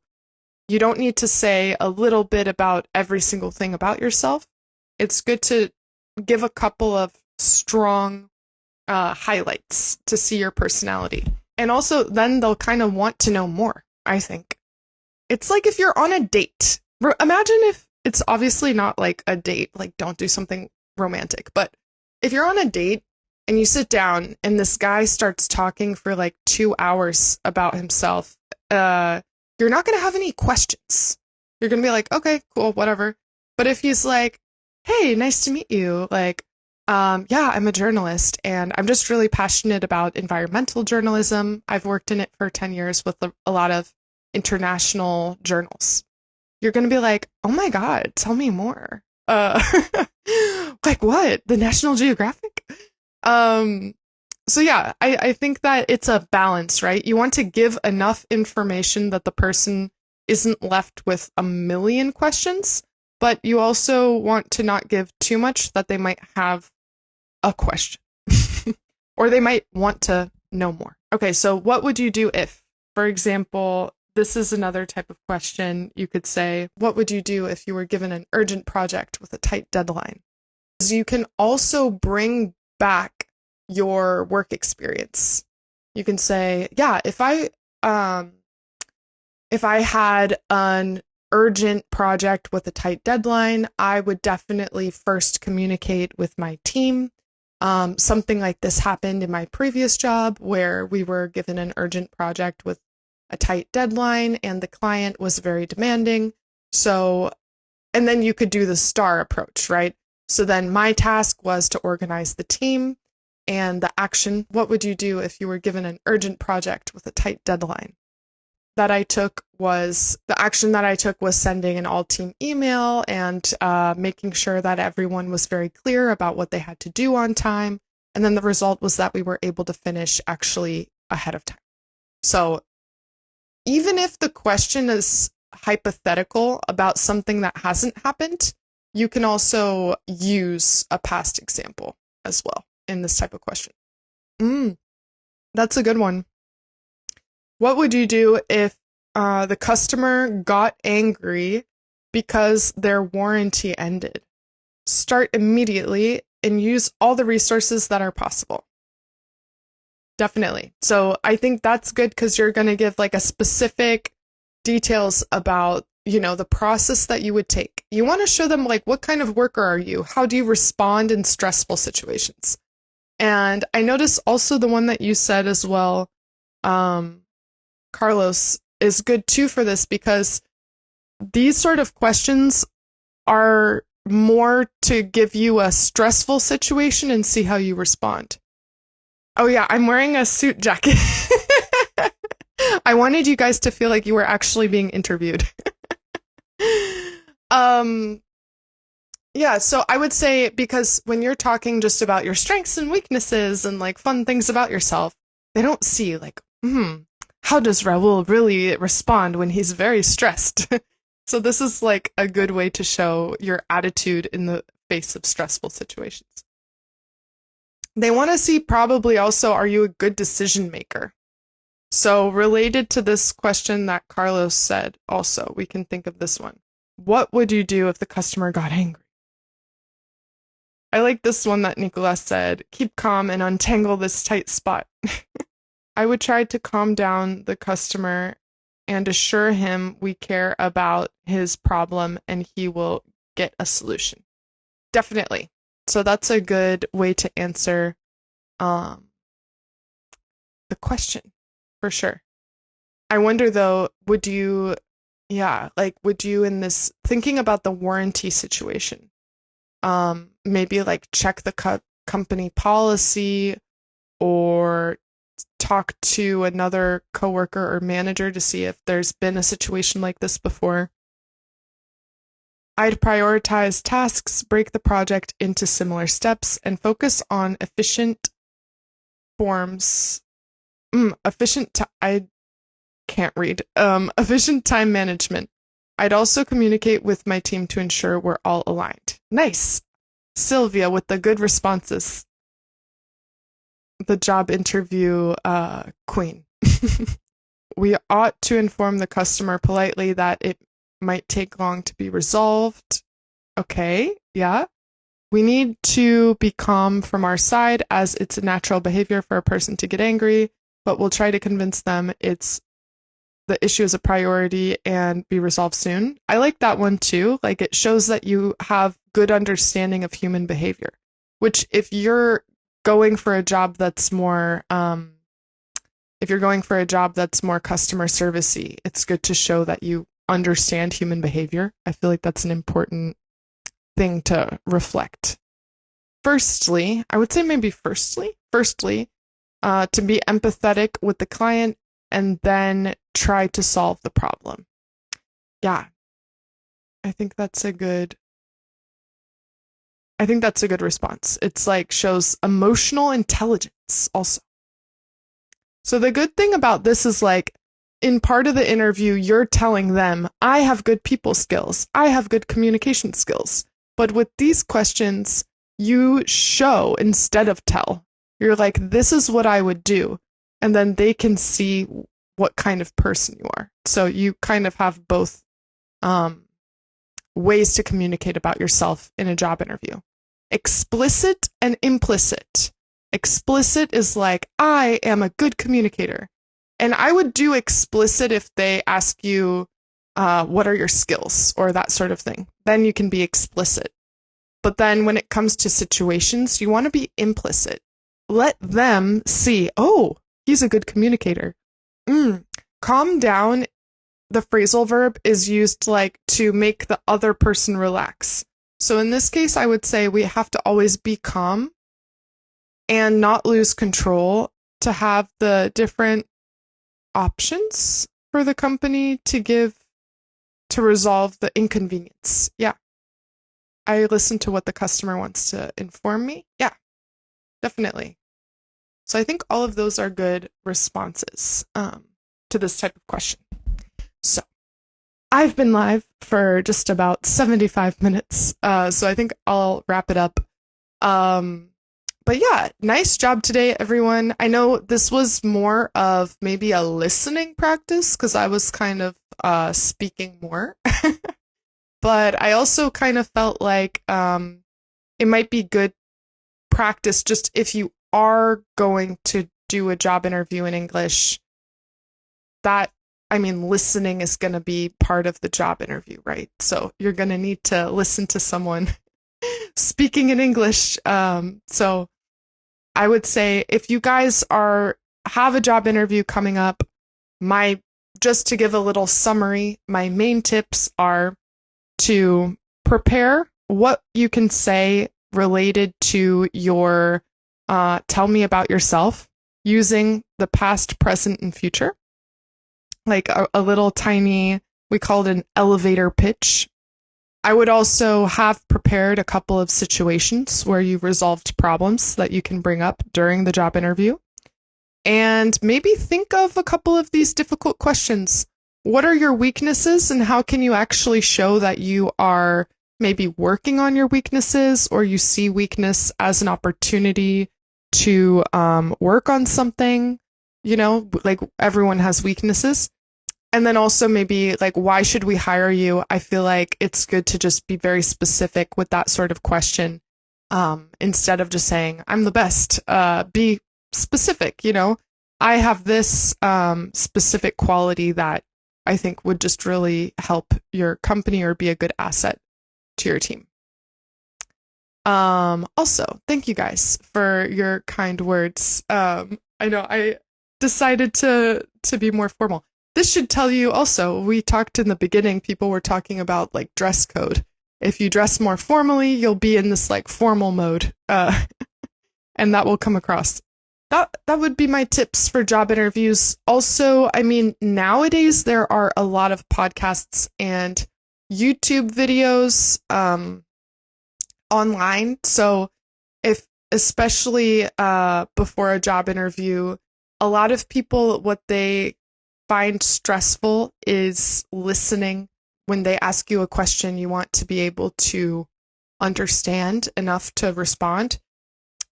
you don't need to say a little bit about every single thing about yourself. It's good to give a couple of strong highlights to see your personality. And also then they'll kind of want to know more, I think. It's like if you're on a date. Imagine if it's obviously not like a date, like don't do something romantic, but if you're on a date and you sit down and this guy starts talking for like 2 hours about himself, you're not going to have any questions. You're going to be like, okay, cool, whatever. But if he's like, hey, nice to meet you. Like, yeah, I'm a journalist and I'm just really passionate about environmental journalism. I've worked in it for 10 years with a lot of international journals. You're going to be like, oh my God, tell me more. Like what? The National Geographic? So yeah, I think that it's a balance, right? You want to give enough information that the person isn't left with a million questions, but you also want to not give too much that they might have a question or they might want to know more. Okay, so what would you do if, for example, this is another type of question. You could say, what would you do if you were given an urgent project with a tight deadline? So you can also bring back your work experience. You can say, yeah, if I had an urgent project with a tight deadline, I would definitely first communicate with my team. Something like this happened in my previous job where we were given an urgent project with a tight deadline and the client was very demanding. So, and then you could do the S.T.A.R approach, right? So then my task was to organize the team and the action. What would you do if you were given an urgent project with a tight deadline? The action that I took was sending an all-team email and making sure that everyone was very clear about what they had to do on time. And then the result was that we were able to finish actually ahead of time. So even if the question is hypothetical about something that hasn't happened, you can also use a past example as well in this type of question. That's a good one. What would you do if the customer got angry because their warranty ended? Start immediately and use all the resources that are possible. Definitely. So I think that's good because you're going to give like a specific details about, the process that you would take. You want to show them like, what kind of worker are you? How do you respond in stressful situations? And I noticed also the one that you said as well, Carlos, is good too for this because these sort of questions are more to give you a stressful situation and see how you respond. Oh yeah, I'm wearing a suit jacket. I wanted you guys to feel like you were actually being interviewed. um yeah, so I would say, because when you're talking just about your strengths and weaknesses and like fun things about yourself, they don't see like, how does Raul really respond when he's very stressed? So this is like a good way to show your attitude in the face of stressful situations. They want to see probably also, are you a good decision maker? So related to this question that Carlos said also, we can think of this one. What would you do if the customer got angry? I like this one that Nicolas said, keep calm and untangle this tight spot. I would try to calm down the customer and assure him we care about his problem and he will get a solution. Definitely. So that's a good way to answer the question, for sure. I wonder though, would you in this, thinking about the warranty situation, maybe like check the company policy or talk to another coworker or manager to see if there's been a situation like this before. I'd prioritize tasks, break the project into similar steps, and focus on efficient time management. I'd also communicate with my team to ensure we're all aligned. Nice. Sylvia with the good responses. The job interview queen. We ought to inform the customer politely that it might take long to be resolved. Okay, yeah. We need to be calm from our side, as it's a natural behavior for a person to get angry, but we'll try to convince them the issue is a priority and be resolved soon. I like that one too. Like, it shows that you have good understanding of human behavior, which if you're going for a job that's more customer servicey, it's good to show that you understand human behavior. I feel like that's an important thing to reflect. Firstly, to be empathetic with the client and then try to solve the problem. Yeah. I think that's a good response. It's like shows emotional intelligence also. So the good thing about this is, like, in part of the interview, you're telling them, I have good people skills. I have good communication skills. But with these questions, you show instead of tell. You're like, this is what I would do. And then they can see what kind of person you are. So you kind of have both ways to communicate about yourself in a job interview. Explicit and implicit. Explicit is like, I am a good communicator. And I would do explicit if they ask you, what are your skills, or that sort of thing. Then you can be explicit. But then when it comes to situations, you want to be implicit. Let them see, oh, he's a good communicator. Calm down. The phrasal verb is used like to make the other person relax. So in this case, I would say we have to always be calm and not lose control to have the different options for the company to resolve the inconvenience. Yeah. I listen to what the customer wants to inform me. Yeah, definitely. So I think all of those are good responses to this type of question. So I've been live for just about 75 minutes, so I think I'll wrap it up. But yeah, nice job today, everyone. I know this was more of maybe a listening practice because I was kind of speaking more. But I also kind of felt like it might be good practice just if you are going to do a job interview in English, listening is going to be part of the job interview, right? So you're going to need to listen to someone speaking in English. So I would say if you guys have a job interview coming up, just to give a little summary, my main tips are to prepare what you can say related to your tell me about yourself using the past, present, and future. Like a little tiny, we call it an elevator pitch. I would also have prepared a couple of situations where you resolved problems that you can bring up during the job interview. And maybe think of a couple of these difficult questions. What are your weaknesses, and how can you actually show that you are maybe working on your weaknesses, or you see weakness as an opportunity to work on something? You know, like everyone has weaknesses. And then also maybe like, why should we hire you? I feel like it's good to just be very specific with that sort of question, instead of just saying, I'm the best. Be specific, you know, I have this specific quality that I think would just really help your company or be a good asset to your team. Also, thank you guys for your kind words. I know I decided to be more formal. This should tell you also, we talked in the beginning, people were talking about like dress code. If you dress more formally, you'll be in this like formal mode, and that will come across. That would be my tips for job interviews. Also, I mean, nowadays there are a lot of podcasts and YouTube videos online. So if, especially before a job interview, a lot of people, what they find stressful is listening. When they ask you a question, you want to be able to understand enough to respond.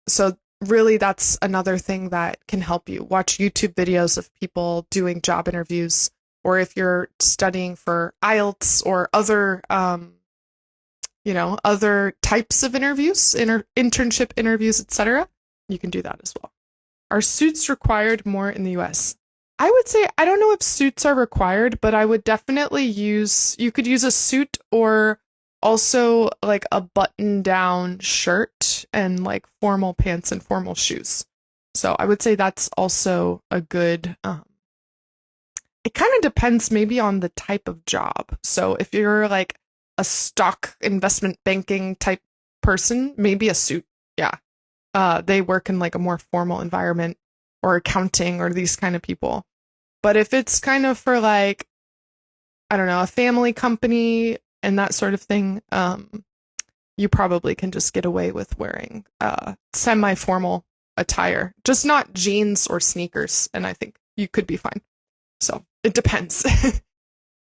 So really, that's another thing that can help you. Watch YouTube videos of people doing job interviews, or if you're studying for IELTS or other, other types of interviews, internship interviews, etc., you can do that as well. Are suits required more in the US? I would say, I don't know if suits are required, but I would definitely you could use a suit, or also like a button-down shirt and like formal pants and formal shoes. So I would say that's also a good, it kind of depends maybe on the type of job. So if you're like a stock investment banking type person, maybe a suit. Yeah. They work in like a more formal environment, or accounting, or these kind of people. But if it's kind of for like, I don't know, a family company and that sort of thing, you probably can just get away with wearing semi-formal attire, just not jeans or sneakers, and I think you could be fine. So it depends.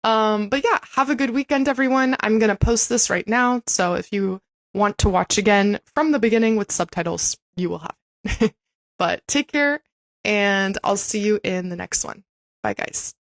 But yeah, have a good weekend, everyone. I'm gonna post this right now, so if you want to watch again from the beginning with subtitles, you will have it. But take care, and I'll see you in the next one. Bye, guys.